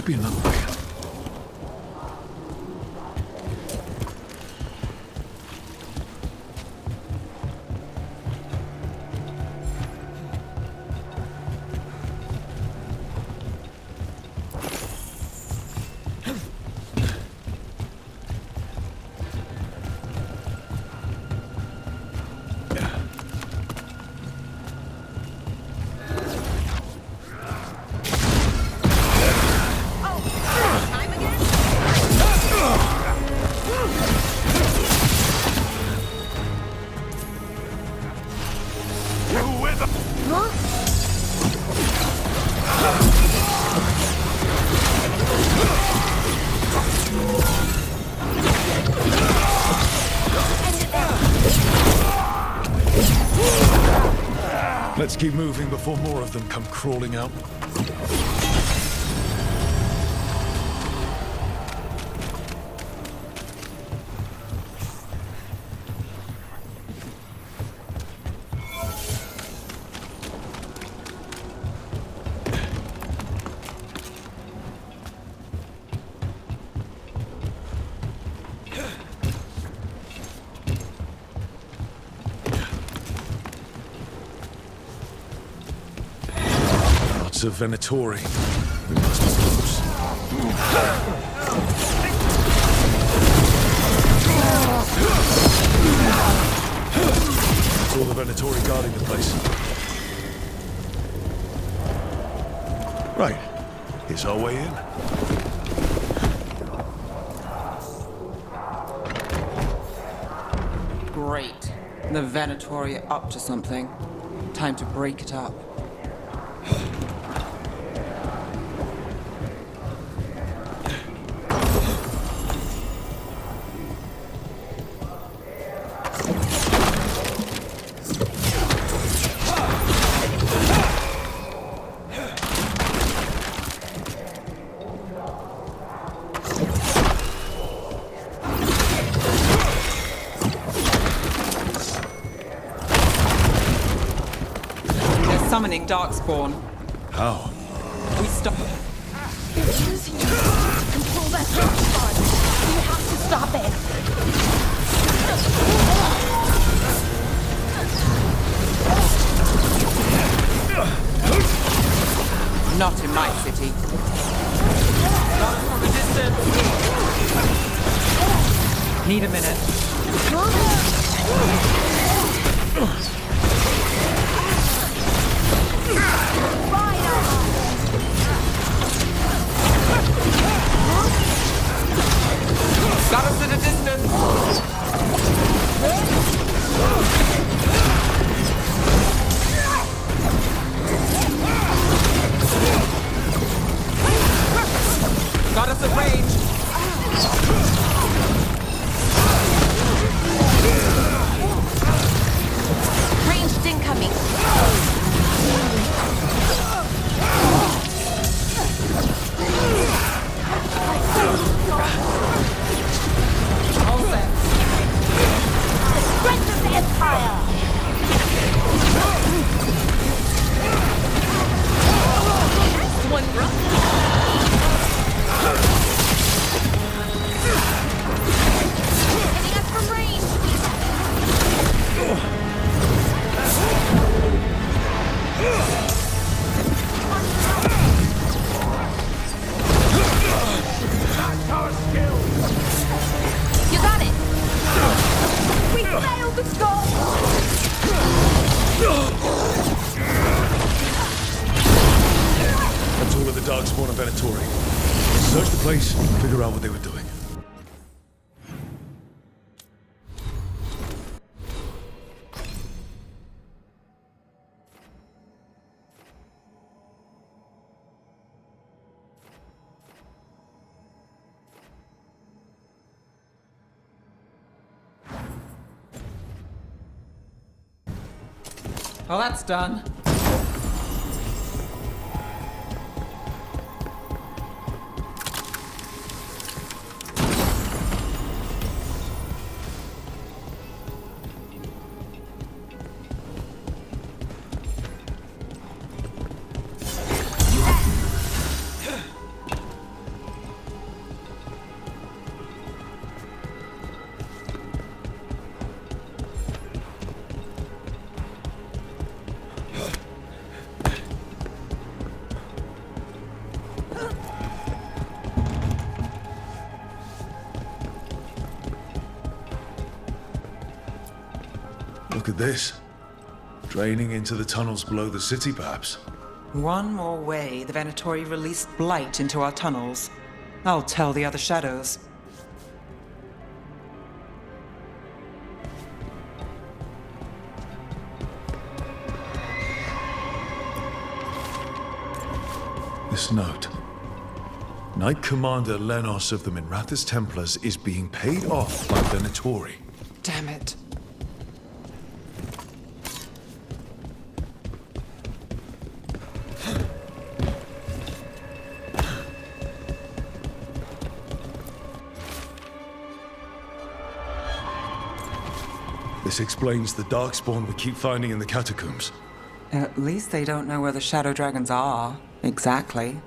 to be another way. Let's keep moving before more of them come crawling out. Of Venatori. We must be close. That's all the Venatori guarding the place. Right. Here's our way in. Great. The Venatori are up to something. Time to break it up. Summoning Darkspawn. How? We stop. They're using you to control that Veilguard. You have to stop it. Not in my city. Not from a distance. Need a minute. Got us at a distance. Got us at range. Ranged incoming. Strength of the Empire! One run. Hitting us from range. You got it. We failed the goal! That's all of the Darkspawn and Venatori. Search the place, figure out what they were doing. Well, that's done. Look at this. Draining into the tunnels below the city, perhaps. One more way the Venatori released blight into our tunnels. I'll tell the other shadows. This note. Knight Commander Lenos of the Minrathous Templars is being paid off by Venatori. Damn it. This explains the darkspawn we keep finding in the catacombs. At least they don't know where the shadow dragons are. Exactly.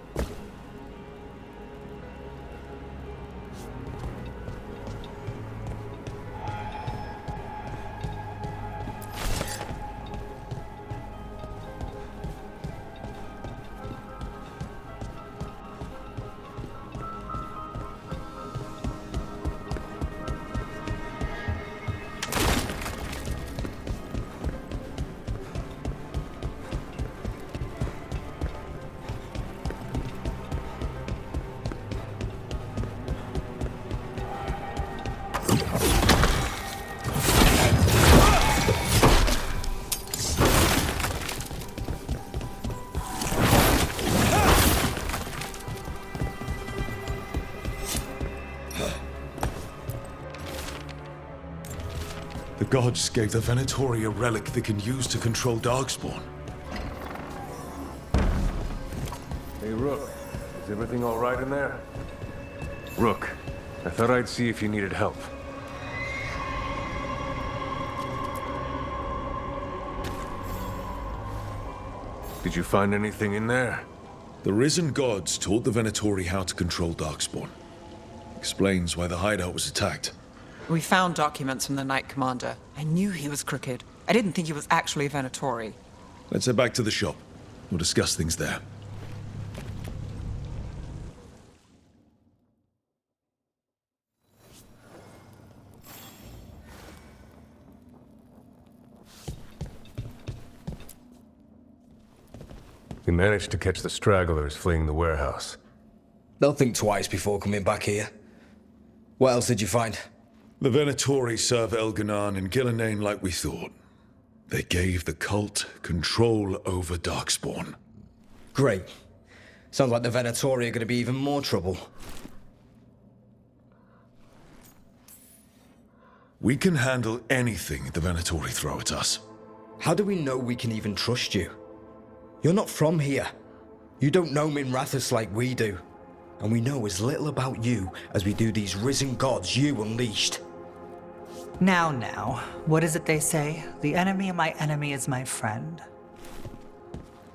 The gods gave the Venatori a relic they can use to control darkspawn. Hey, Rook. Is everything all right in there? Rook, I thought I'd see if you needed help. Did you find anything in there? The risen gods taught the Venatori how to control darkspawn. Explains why the hideout was attacked. We found documents from the Knight Commander. I knew he was crooked. I didn't think he was actually a Venatori. Let's head back to the shop. We'll discuss things there. We managed to catch the stragglers fleeing the warehouse. They'll think twice before coming back here. What else did you find? The Venatori serve Elganan and Gillenane like we thought. They gave the cult control over darkspawn. Great. Sounds like the Venatori are going to be even more trouble. We can handle anything the Venatori throw at us. How do we know we can even trust you? You're not from here. You don't know Minrathous like we do. And we know as little about you as we do these risen gods you unleashed. Now, what is it they say? The enemy of my enemy is my friend.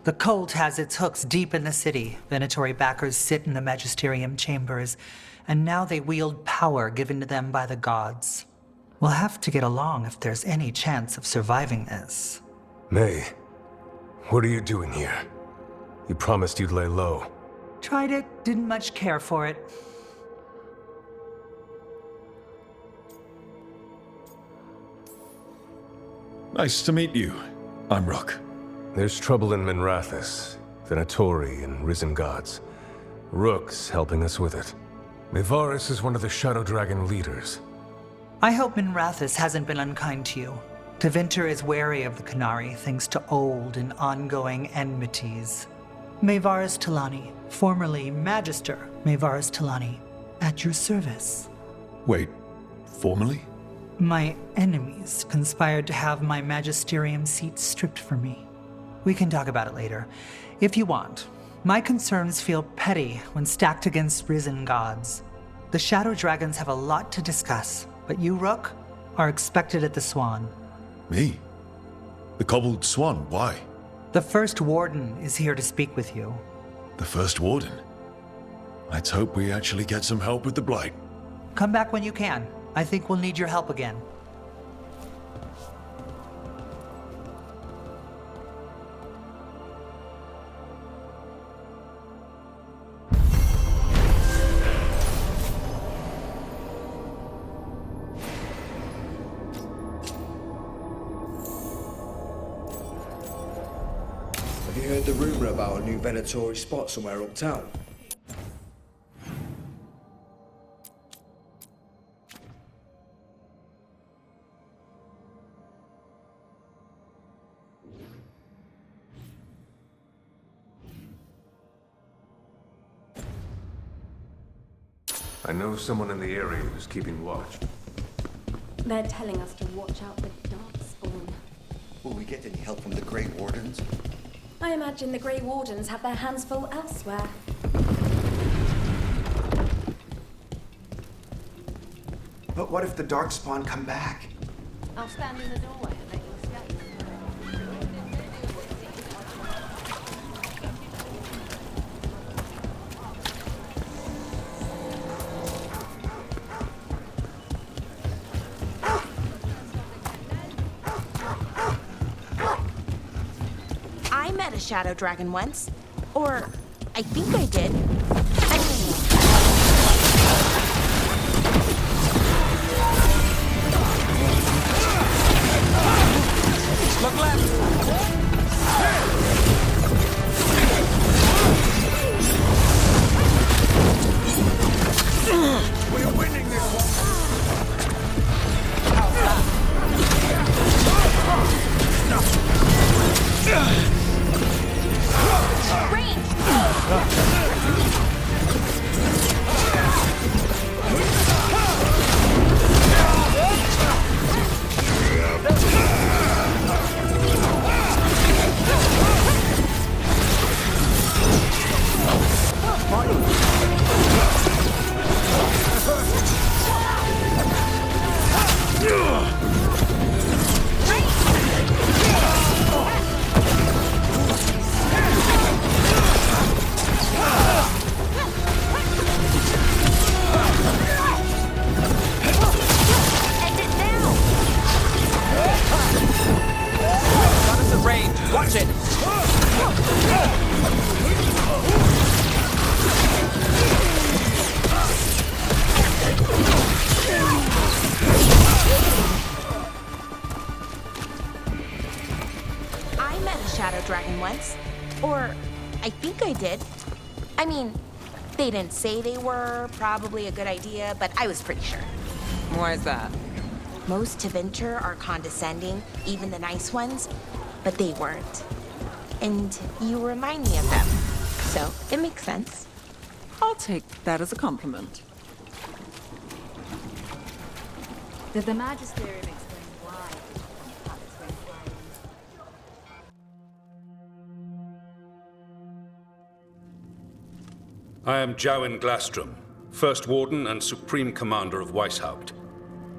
The cult has its hooks deep in the city. Venatori backers sit in the magisterium chambers, and now they wield power given to them by the gods. We'll have to get along if there's any chance of surviving this. May, what are you doing here? You promised you'd lay low. Tried it, didn't much care for it. Nice to meet you. I'm Rook. There's trouble in Minrathous, Venatori and risen gods. Rook's helping us with it. Mevaris is one of the Shadow Dragon leaders. I hope Minrathous hasn't been unkind to you. Tevinter is wary of the Qunari thanks to old and ongoing enmities. Mevaris Talani, formerly Magister Mevaris Talani, at your service. Wait, formally? My enemies conspired to have my magisterium seat stripped from me. We can talk about it later, if you want. My concerns feel petty when stacked against risen gods. The Shadow Dragons have a lot to discuss, but you, Rook, are expected at the Swan. Me? The Cobbled Swan, why? The First Warden is here to speak with you. The First Warden? Let's hope we actually get some help with the Blight. Come back when you can. I think we'll need your help again. heard the rumor about a new Venatori spot somewhere uptown? I know someone in the area who's keeping watch. They're telling us to watch out for Darkspawn. Will we get any help from the Grey Wardens? I imagine the Grey Wardens have their hands full elsewhere. But what if the Darkspawn come back? I'll stand in the doorway and let you escape. I met a shadow dragon once. Or, I think I did. I mean... Look left! We're winning this one! Watch it! I met a shadow dragon once. Or, I think I did. I mean, they didn't say they were probably a good idea, but I was pretty sure. Why is that? Most Tevinter are condescending, even the nice ones, but they weren't. And you remind me of them, so it makes sense. I'll take that as a compliment. Did the Magisterium explain why? I am Jowin Glastrom, First Warden and Supreme Commander of Weishaupt.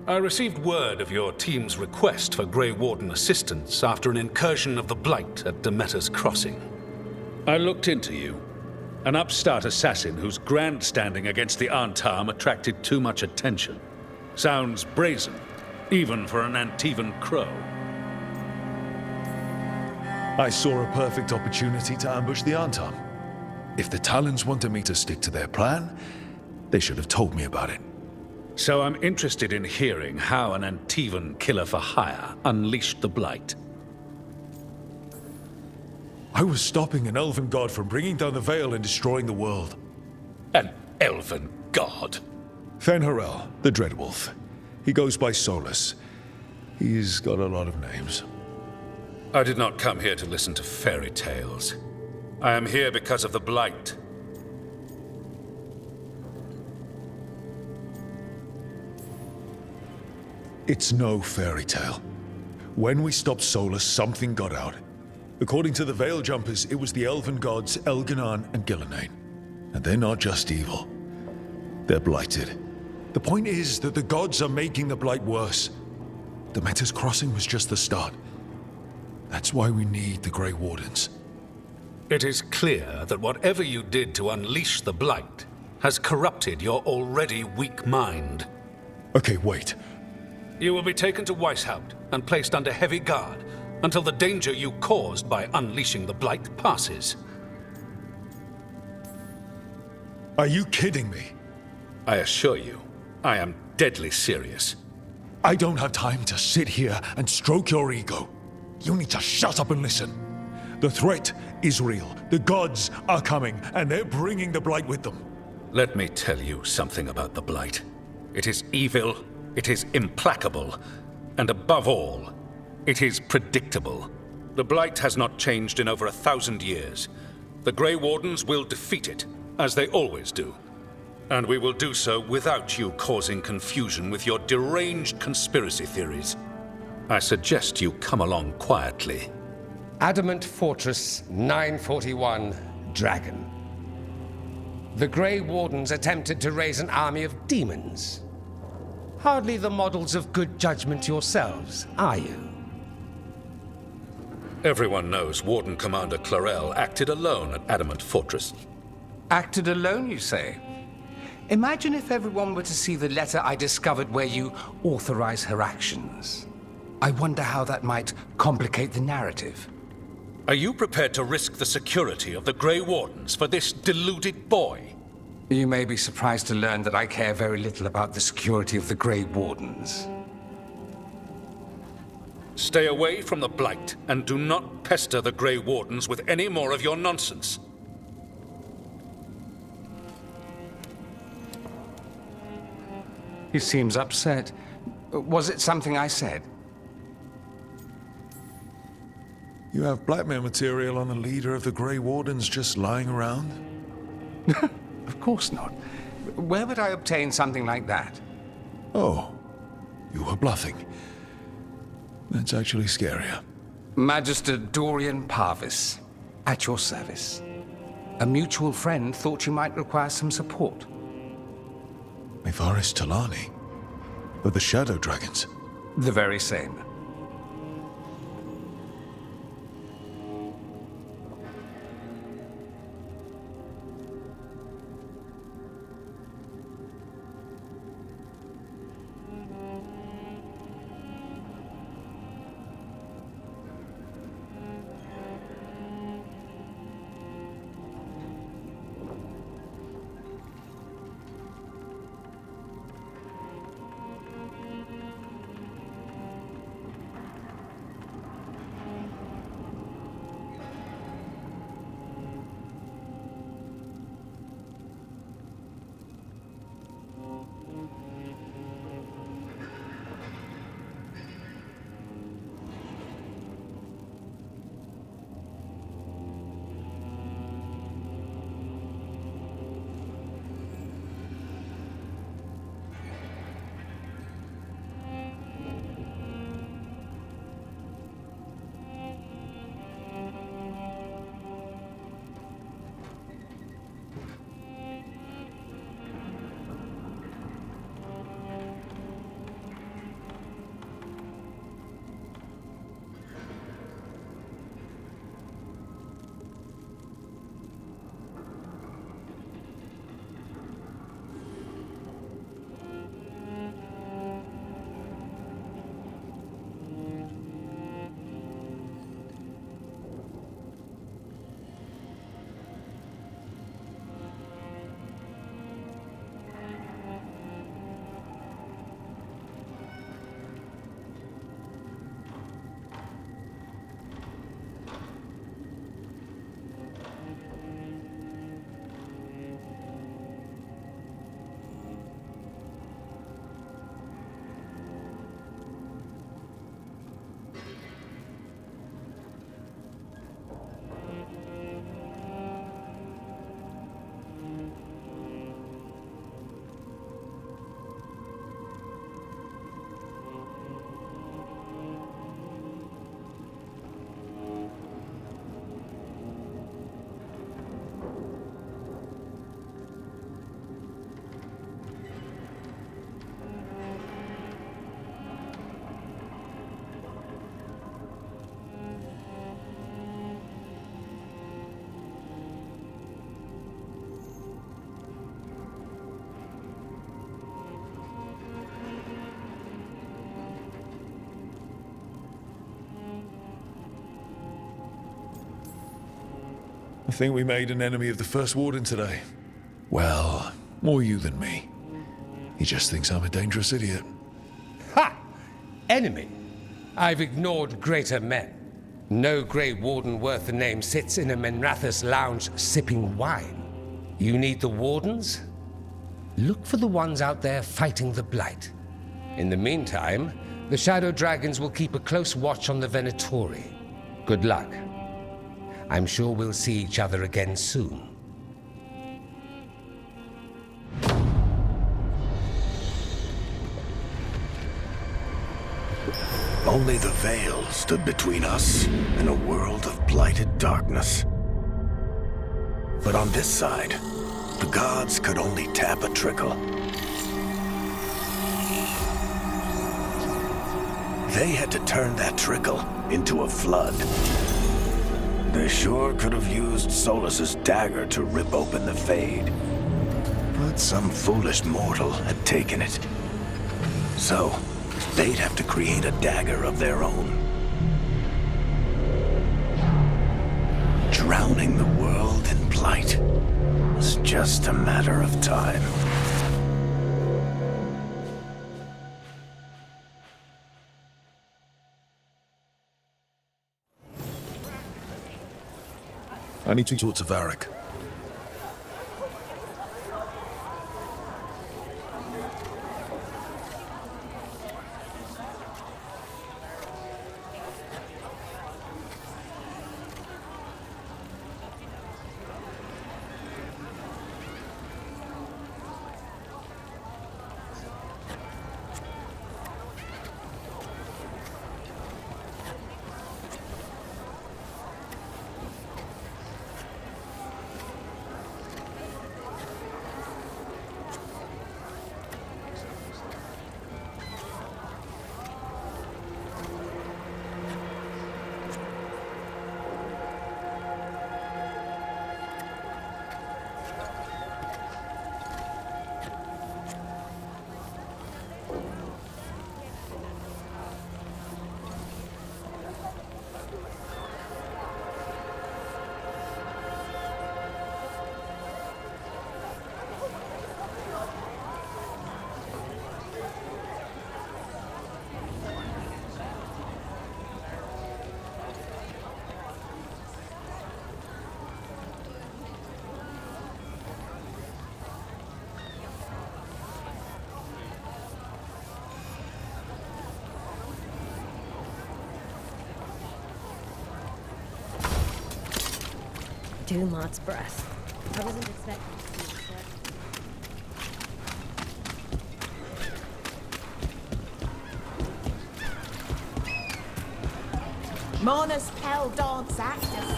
I received word of your team's request for Grey Warden assistance after an incursion of the Blight at Demeter's Crossing. I looked into you. An upstart assassin whose grandstanding against the Antarm attracted too much attention. Sounds brazen, even for an Antivan crow. I saw a perfect opportunity to ambush the Antarm. If the Talons wanted me to stick to their plan, they should have told me about it. So I'm interested in hearing how an Antivan killer for hire unleashed the Blight. I was stopping an elven god from bringing down the Veil and destroying the world. An elven god? Fen'Harel, the Dreadwolf. He goes by Solus. He's got a lot of names. I did not come here to listen to fairy tales. I am here because of the Blight. It's no fairy tale. When we stopped Solus, something got out. According to the Veil Jumpers, it was the elven gods Elganon and Gillenane. And they're not just evil. They're blighted. The point is that the gods are making the Blight worse. Demeter's Crossing was just the start. That's why we need the Grey Wardens. It is clear that whatever you did to unleash the Blight has corrupted your already weak mind. Okay, wait. You will be taken to Weishaupt and placed under heavy guard until the danger you caused by unleashing the Blight passes. Are you kidding me? I assure you, I am deadly serious. I don't have time to sit here and stroke your ego. You need to shut up and listen. The threat is real. The gods are coming, and they're bringing the Blight with them. Let me tell you something about the Blight. It is evil, it is implacable, and above all, it is predictable. The Blight has not changed in over 1,000 years. The Grey Wardens will defeat it, as they always do. And we will do so without you causing confusion with your deranged conspiracy theories. I suggest you come along quietly. Adamant Fortress 941, Dragon. The Grey Wardens attempted to raise an army of demons. Hardly the models of good judgment yourselves, are you? Everyone knows Warden Commander Clarel acted alone at Adamant Fortress. Acted alone, you say? Imagine if everyone were to see the letter I discovered where you authorize her actions. I wonder how that might complicate the narrative. Are you prepared to risk the security of the Grey Wardens for this deluded boy? You may be surprised to learn that I care very little about the security of the Grey Wardens. Stay away from the Blight, and do not pester the Grey Wardens with any more of your nonsense. He seems upset. Was it something I said? You have blackmail material on the leader of the Grey Wardens just lying around? Of course not. Where would I obtain something like that? Oh, you were bluffing. That's actually scarier. Magister Dorian Parvis, at your service. A mutual friend thought you might require some support. Mevaris Talani? Of the Shadow Dragons? The very same. I think we made an enemy of the First Warden today. Well, more you than me. He just thinks I'm a dangerous idiot. Ha! Enemy? I've ignored greater men. No Grey Warden worth the name sits in a Menrathus lounge sipping wine. You need the Wardens? Look for the ones out there fighting the Blight. In the meantime, the Shadow Dragons will keep a close watch on the Venatori. Good luck. I'm sure we'll see each other again soon. Only the Veil stood between us and a world of blighted darkness. But on this side, the gods could only tap a trickle. They had to turn that trickle into a flood. They sure could have used Solus's dagger to rip open the Fade. But some foolish mortal had taken it. So, they'd have to create a dagger of their own. Drowning the world in blight was just a matter of time. I need to talk to Varric. Dumot's breath. I wasn't expecting to see this. Mona's Pell Dogs Act us.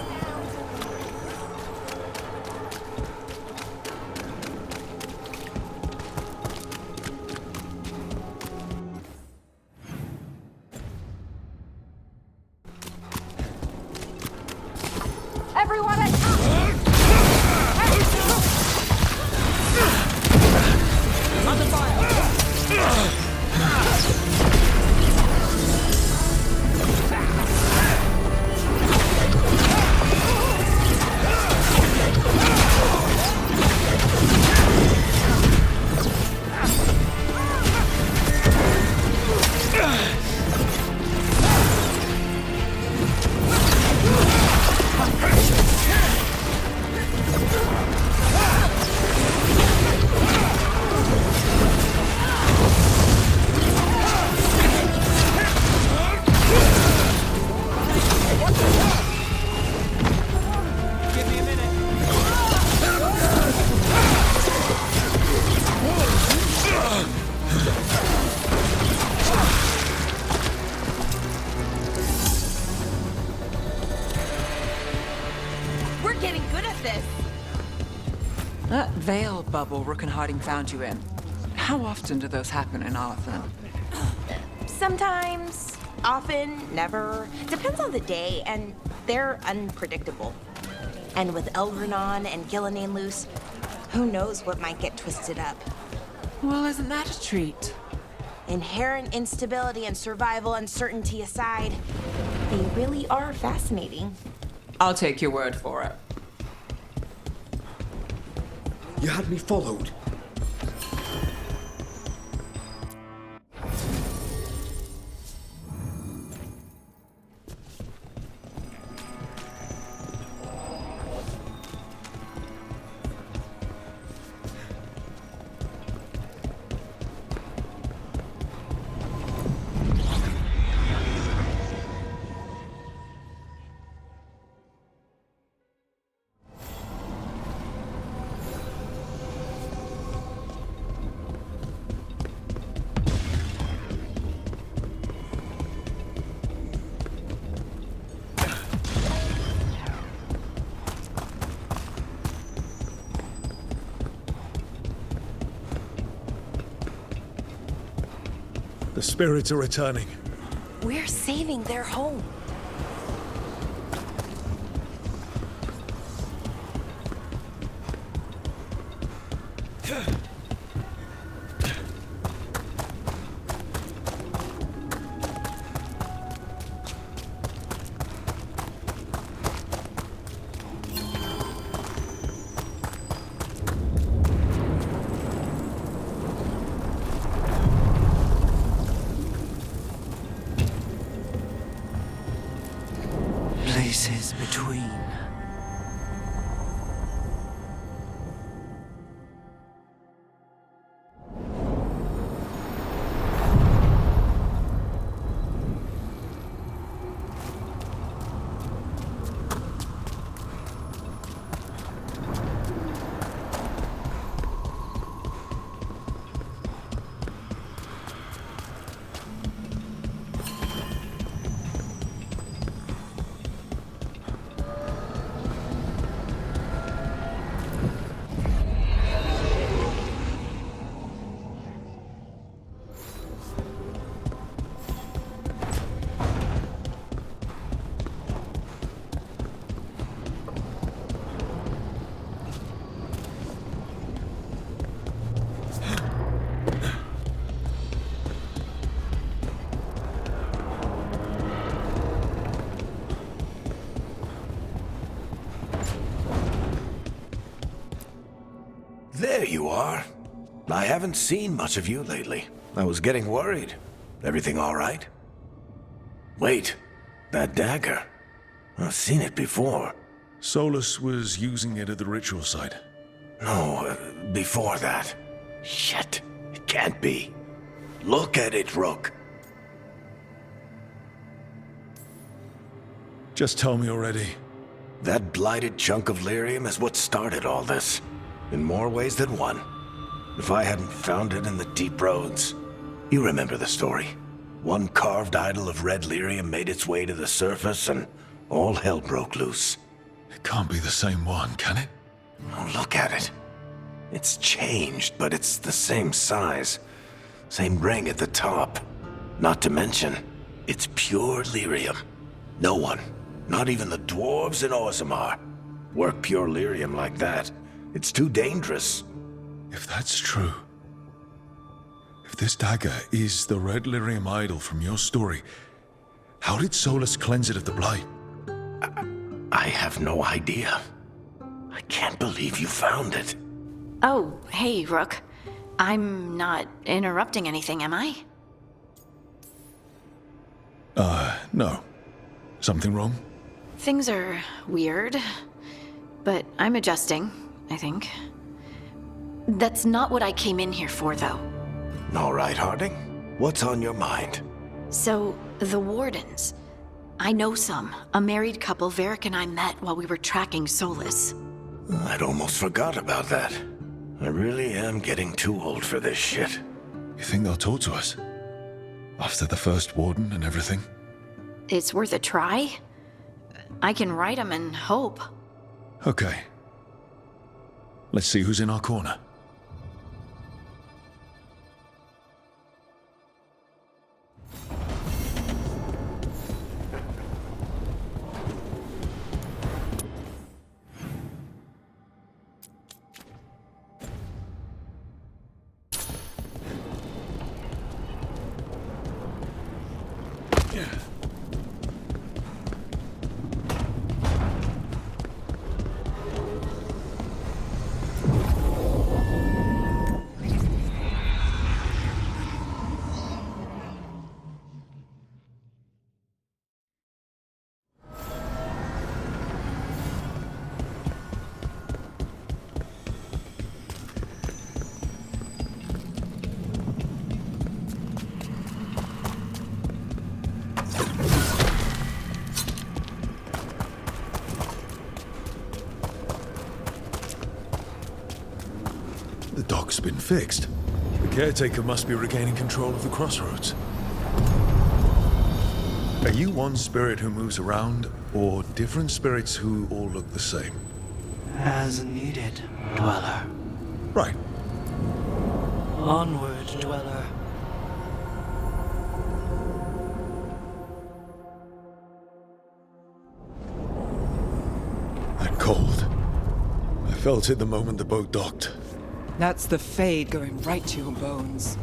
Everyone attack! Under fire! We're getting good at this. That veil bubble Rook and Harding found you in. How often do those happen in Arthur? Sometimes, often, never. Depends on the day, and they're unpredictable. And with Elrenon and Gillenane loose, who knows what might get twisted up. Well, isn't that a treat? Inherent instability and survival uncertainty aside, they really are fascinating. I'll take your word for it. You had me followed. The spirits are returning. We're saving their home. Places between. There you are. I haven't seen much of you lately. I was getting worried. Everything all right? Wait, that dagger. I've seen it before. Solus was using it at the ritual site. No, before that. Shit, it can't be. Look at it, Rook. Just tell me already. That blighted chunk of lyrium is what started all this. In more ways than one. If I hadn't found it in the deep roads. You remember the story. One carved idol of red lyrium made its way to the surface and all hell broke loose. It can't be the same one, can it? Oh, look at it. It's changed, but it's the same size. Same ring at the top. Not to mention, it's pure lyrium. No one, not even the dwarves in Orzammar, work pure lyrium like that. It's too dangerous. If that's true, if this dagger is the red lyrium idol from your story, how did Solus cleanse it of the blight? I have no idea. I can't believe you found it. Oh, hey, Rook. I'm not interrupting anything, am I? No. Something wrong? Things are weird, but I'm adjusting, I think. That's not what I came in here for, though. All right, Harding. What's on your mind? So, the Wardens. I know some. A married couple Varric and I met while we were tracking Solus. I'd almost forgot about that. I really am getting too old for this shit. You think they'll talk to us? After the first warden and everything? It's worth a try. I can write them and hope. Okay. Let's see who's in our corner. The dock's been fixed. The caretaker must be regaining control of the crossroads. Are you one spirit who moves around, or different spirits who all look the same? As needed, Dweller. Right. Onward, Dweller. cold. I felt it the moment the boat docked. That's the Fade going right to your bones.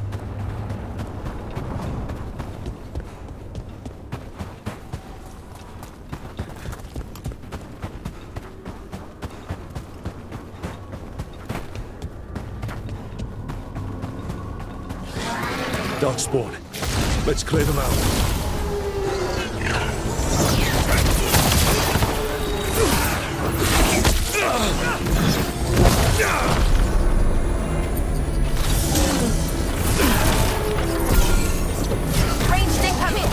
Darkspawn. Let's clear them out. Ranged incoming!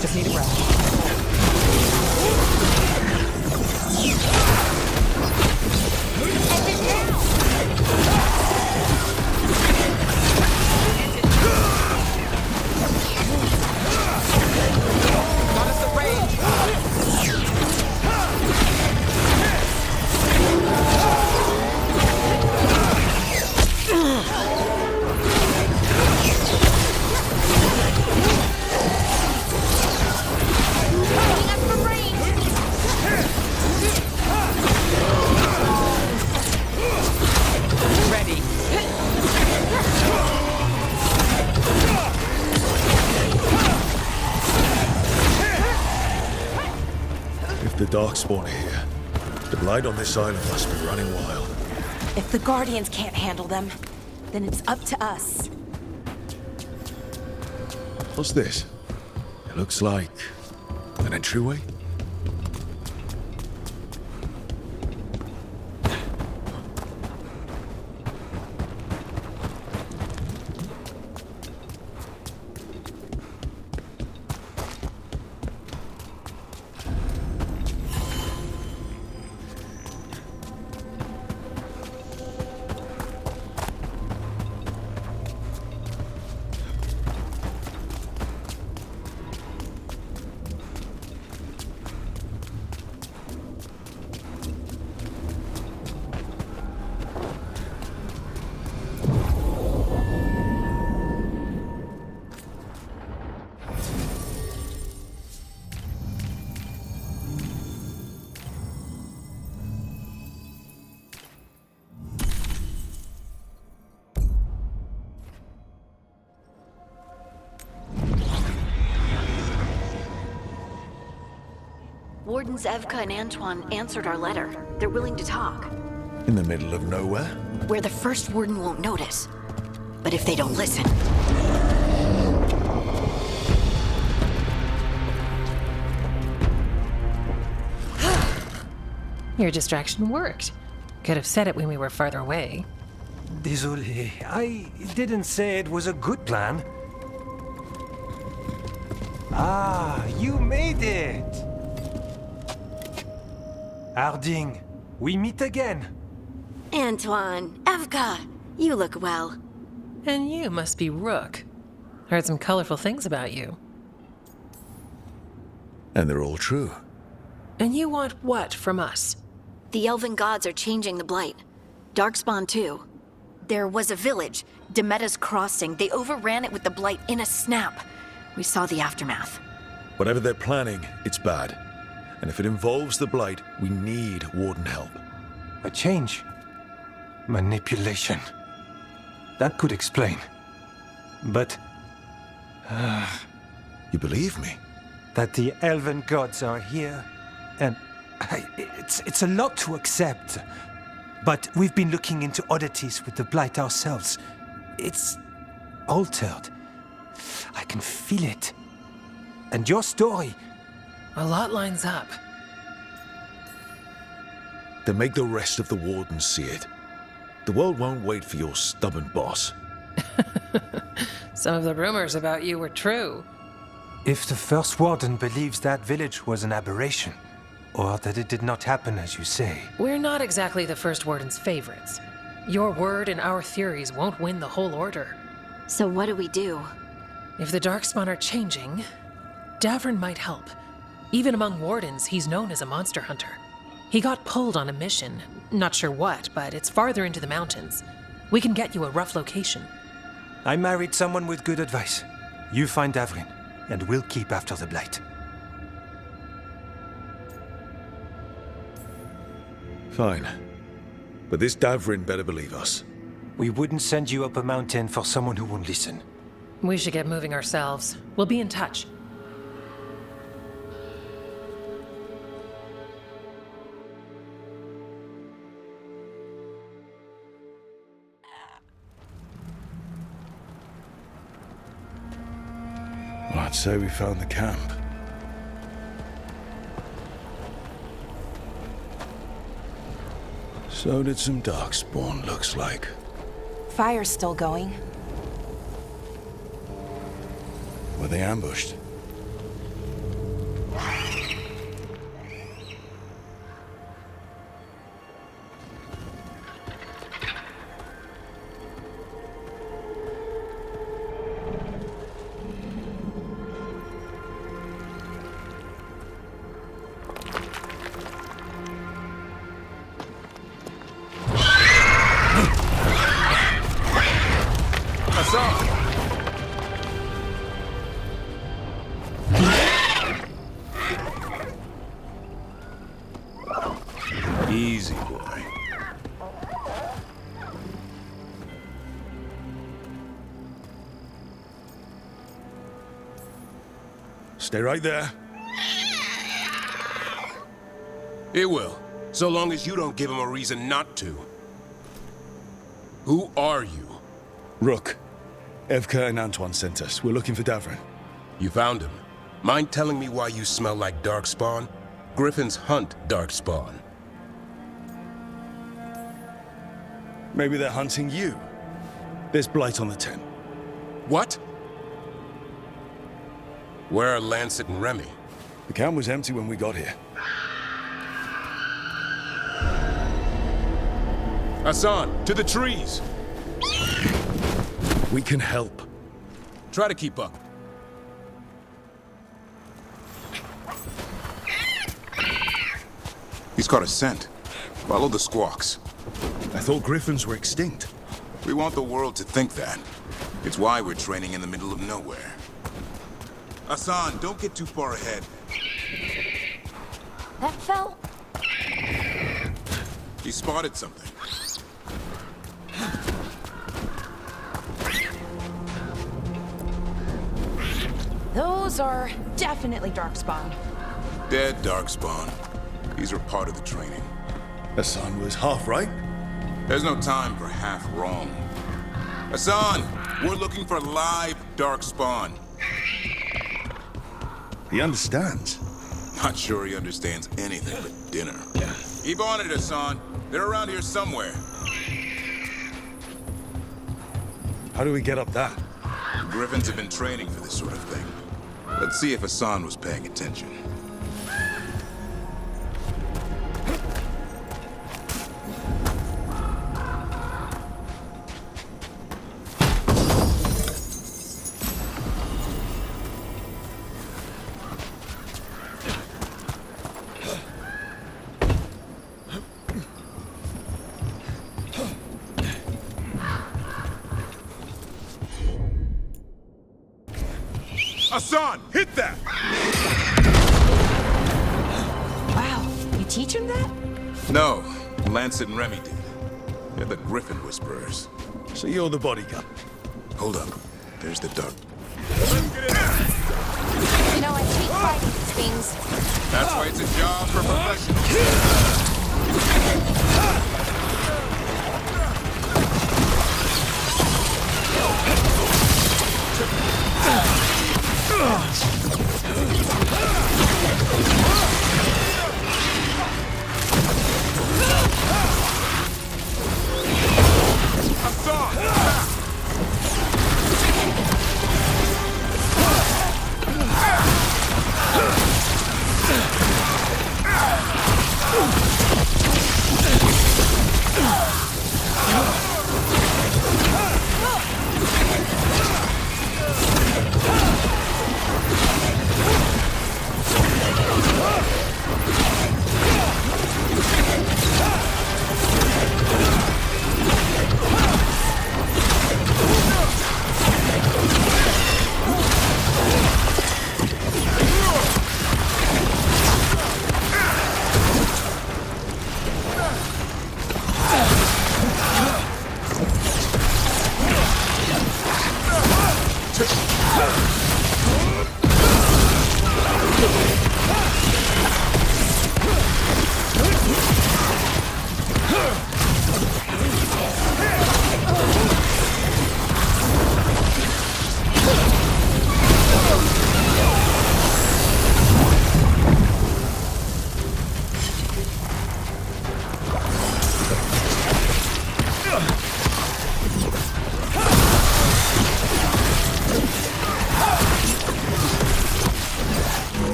Just need a breath. The Darkspawn are here. The Blight on this island must be running wild. If the Guardians can't handle them, then it's up to us. What's this? It looks like an entryway? Wardens Evka and Antoine answered our letter. They're willing to talk. In the middle of nowhere? Where the first warden won't notice. But if they don't listen... Your distraction worked. Could have said it when we were farther away. Désolé, I didn't say it was a good plan. Ah, you made it! Harding, we meet again. Antoine, Evka, you look well. And you must be Rook. Heard some colorful things about you. And they're all true. And you want what from us? The elven gods are changing the Blight. Darkspawn too. There was a village, Demeter's Crossing. They overran it with the Blight in a snap. We saw the aftermath. Whatever they're planning, it's bad. And if it involves the Blight, we need Warden help. A change. Manipulation. That could explain. But... You believe me? That the elven gods are here, and... It's a lot to accept. But we've been looking into oddities with the Blight ourselves. It's... altered. I can feel it. And your story... A lot lines up. Then make the rest of the Wardens see it. The world won't wait for your stubborn boss. Some of the rumors about you were true. If the First Warden believes that village was an aberration, or that it did not happen as you say... We're not exactly the First Warden's favorites. Your word and our theories won't win the whole order. So what do we do? If the Darkspawn are changing, Davrin might help. Even among Wardens, he's known as a monster hunter. He got pulled on a mission. Not sure what, but it's farther into the mountains. We can get you a rough location. I married someone with good advice. You find Davrin, and we'll keep after the Blight. Fine. But this Davrin better believe us. We wouldn't send you up a mountain for someone who won't listen. We should get moving ourselves. We'll be in touch. Well, I'd say we found the camp. So did some Darkspawn, looks like. Fire's still going. Were they ambushed? Easy, boy. Stay right there. It will, so long as you don't give him a reason not to. Who are you? Rook. Evka and Antoine sent us. We're looking for Davrin. You found him. Mind telling me why you smell like Darkspawn? Griffins hunt Darkspawn. Maybe they're hunting you. There's Blight on the tent. What? Where are Lancet and Remy? The camp was empty when we got here. Hassan, to the trees! We can help. Try to keep up. He's caught a scent. Follow the squawks. I thought griffins were extinct. We want the world to think that. It's why we're training in the middle of nowhere. Hassan, don't get too far ahead. That felt... He spotted something. Those are definitely Darkspawn. Dead Darkspawn. These are part of the training. Hassan was half right. There's no time for half wrong. Hassan, we're looking for live Darkspawn. He understands. Not sure he understands anything but dinner. Keep on it, Hassan. They're around here somewhere. How do we get up that? Griffins have been training for this sort of thing. Let's see if Hassan was paying attention. Hassan, hit that! Wow, you teach him that? No, Lancet and Remy did. They're the Griffin Whisperers. So you're the bodyguard. Hold up. There's the dark. You know, I hate fighting these things. That's why it's a job for professionals.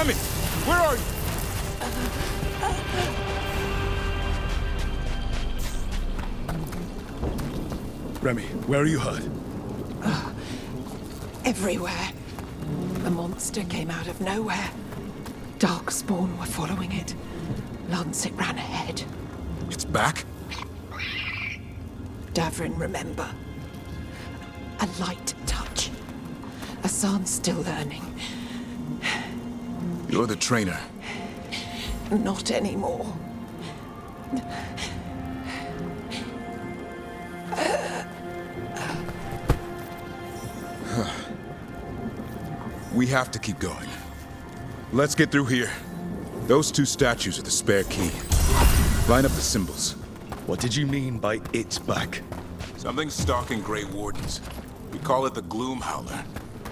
Remy, where are you? Remy, where are you hurt? Everywhere. The monster came out of nowhere. Darkspawn were following it. Lancet ran ahead. It's back? Davrin, remember. A light touch. Hassan's still learning. You're the trainer. Not anymore. We have to keep going. Let's get through here. Those two statues are the spare key. Line up the symbols. What did you mean by it's back? Something's stalking Grey Wardens. We call it the Gloom Howler.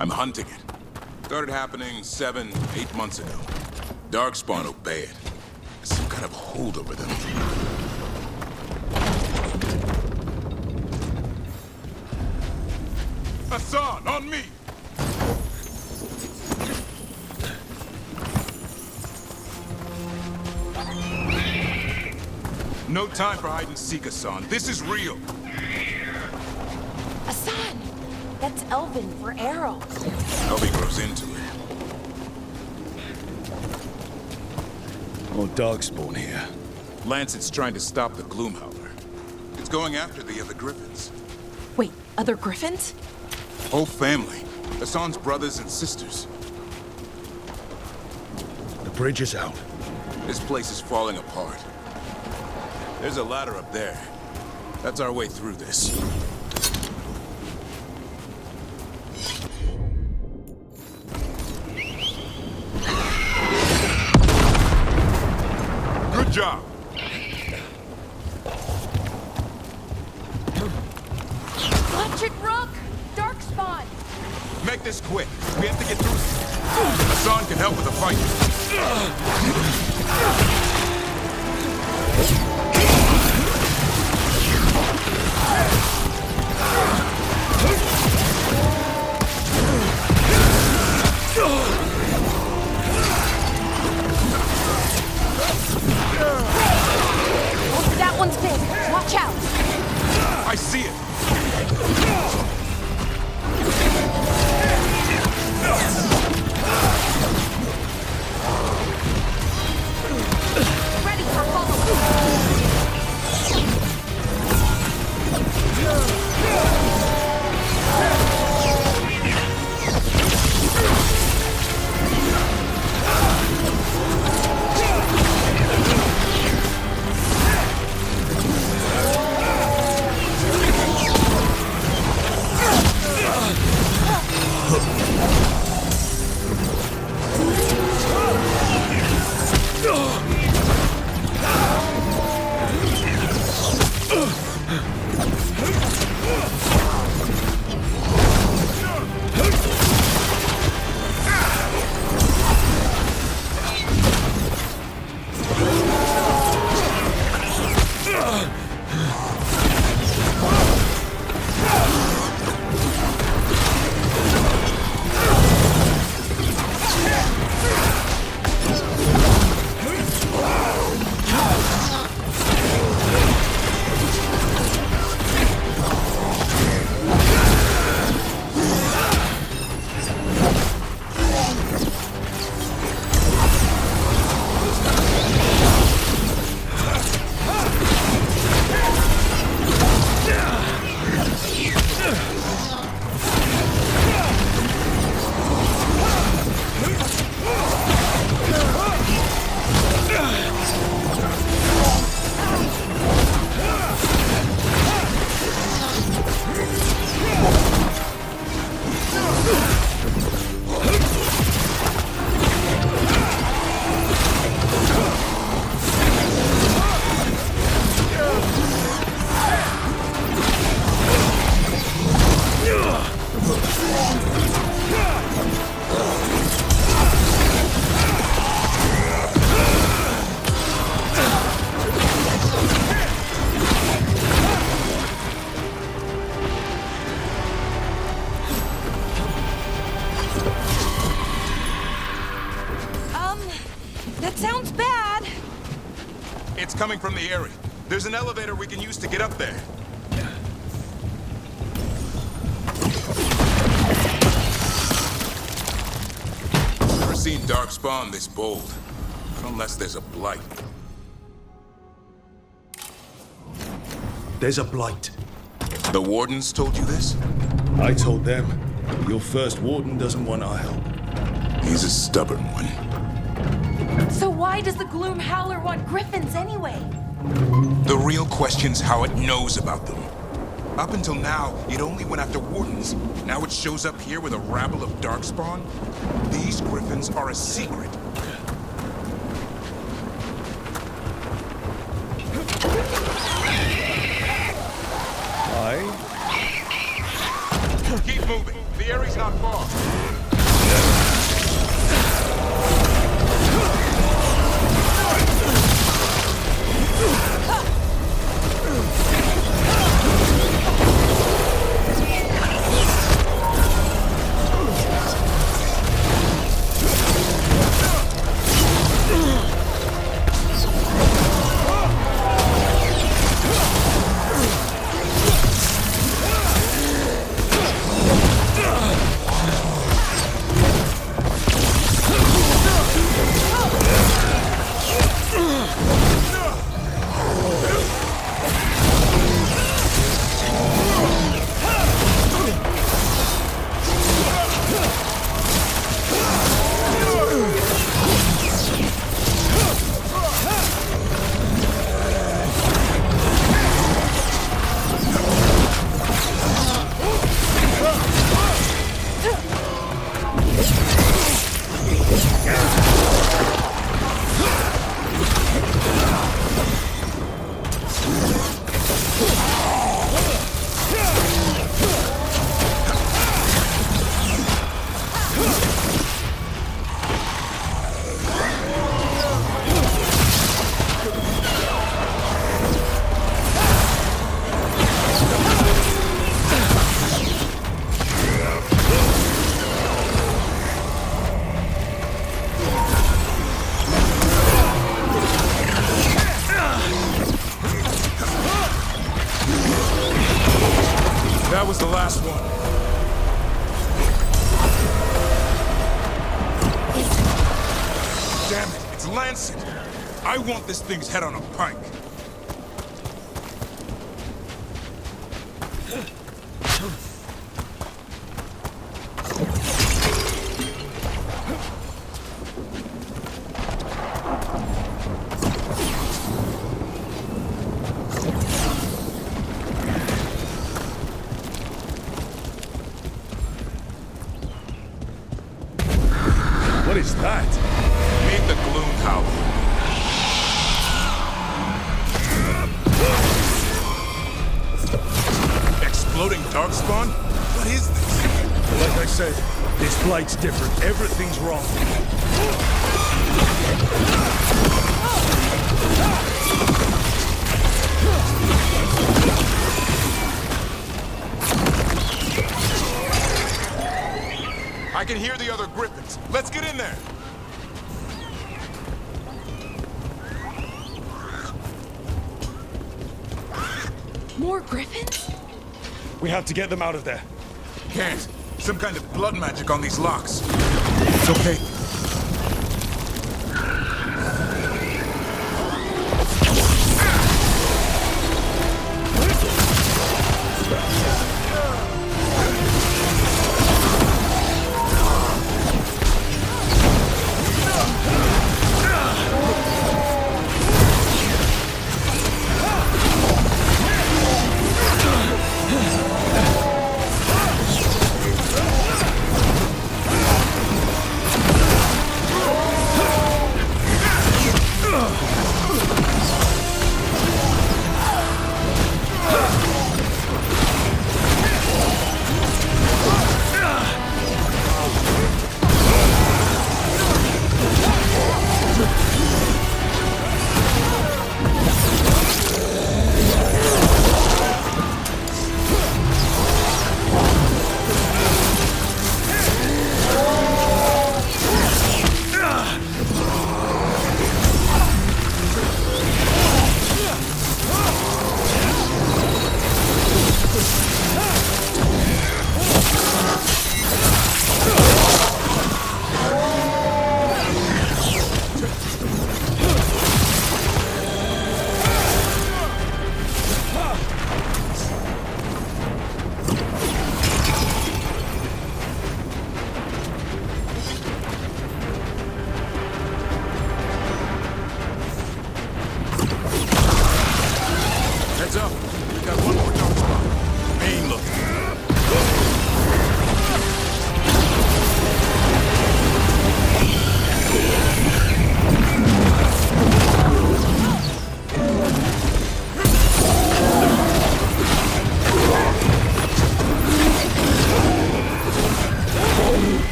I'm hunting it. Started happening 7, 8 months ago. Darkspawn obey it. Some kind of hold over them. Hassan, on me! No time for hide and seek, Hassan. This is real. Hassan! That's Elven for arrow. Elby grows into it. Oh, Darkspawn here. Lancet's trying to stop the Gloom Howler. It's going after the other Griffins. Wait, other Griffins? Whole family. Hassan's brothers and sisters. The bridge is out. This place is falling apart. There's a ladder up there. That's our way through this. Good job. Electric Rook! Darkspawn! Make this quick. We have to get through this. Hassan can help with the fight. That one's big. Watch out! I see it. Ready for follow-up. That sounds bad. It's coming from the area. There's an elevator we can use to get up there. Never seen Darkspawn this bold. Unless there's a blight. There's a blight. The Wardens told you this? I told them. Your first Warden doesn't want our help. He's a stubborn one. So why does the Gloom Howler want griffins anyway? The real question's how it knows about them. Up until now, it only went after Wardens. Now it shows up here with a rabble of Darkspawn? These griffins are a secret. Keep moving. The area's not far. That was the last one. Damn it, it's Lancet. I want this thing's head on a pike. What is that? Meet the Gloom Howler. Exploding Darkspawn? What is this? Like I said, this blight's different. Everything's wrong. I can hear the other griffins. Let's get in there. More griffins? We have to get them out of there. Can't. Some kind of blood magic on these locks. It's okay.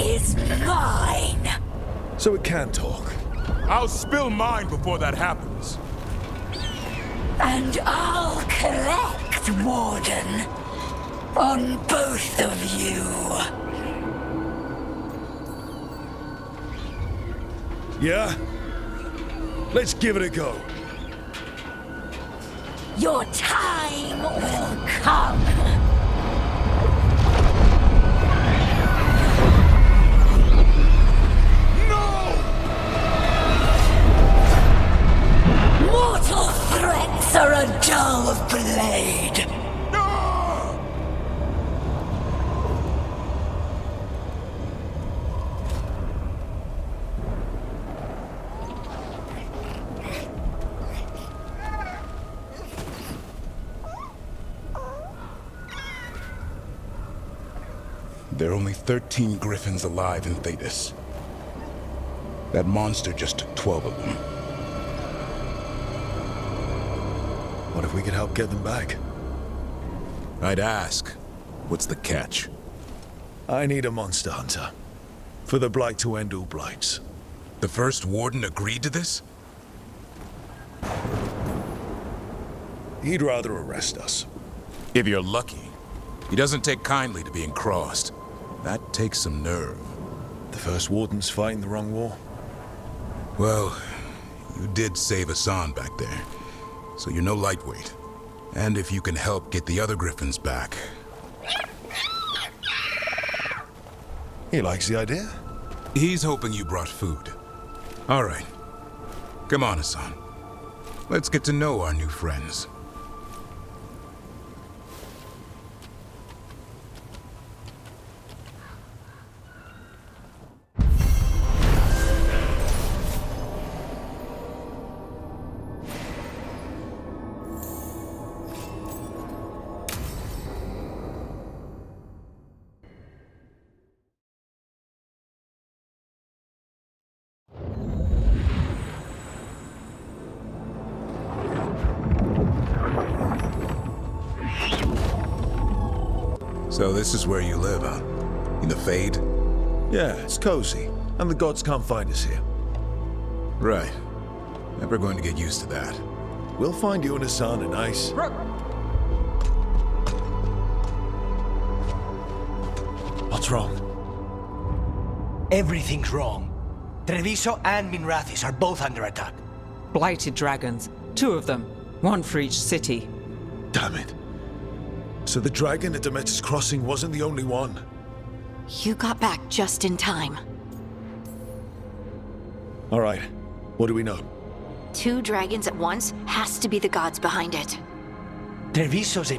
is mine! So it can talk. I'll spill mine before that happens. And I'll collect, Warden. On both of you. Yeah? Let's give it a go. Your time will come. Mortal threats are a dull blade. There are only 13 griffins alive in Thetis. That monster just took 12 of them. What if we could help get them back? I'd ask, what's the catch? I need a monster hunter. For the Blight to end all blights. The first warden agreed to this? He'd rather arrest us. If you're lucky. He doesn't take kindly to being crossed. That takes some nerve. The first warden's fighting the wrong war. Well, you did save Hassan back there, so you're no lightweight. And if you can help get the other griffins back... He likes the idea. He's hoping you brought food. All right. Come on, Hassan. Let's get to know our new friends. So this is where you live, huh? In the Fade? Yeah, it's cozy. And the gods can't find us here. Right. Never going to get used to that. We'll find you and Hassan a nice... What's wrong? Everything's wrong. Treviso and Minrathis are both under attack. Blighted dragons. 2 of them. 1 for each city. Damn it. So the dragon at Demeter's Crossing wasn't the only one. You got back just in time. All right. What do we know? 2 dragons at once has to be the gods behind it. Treviso's a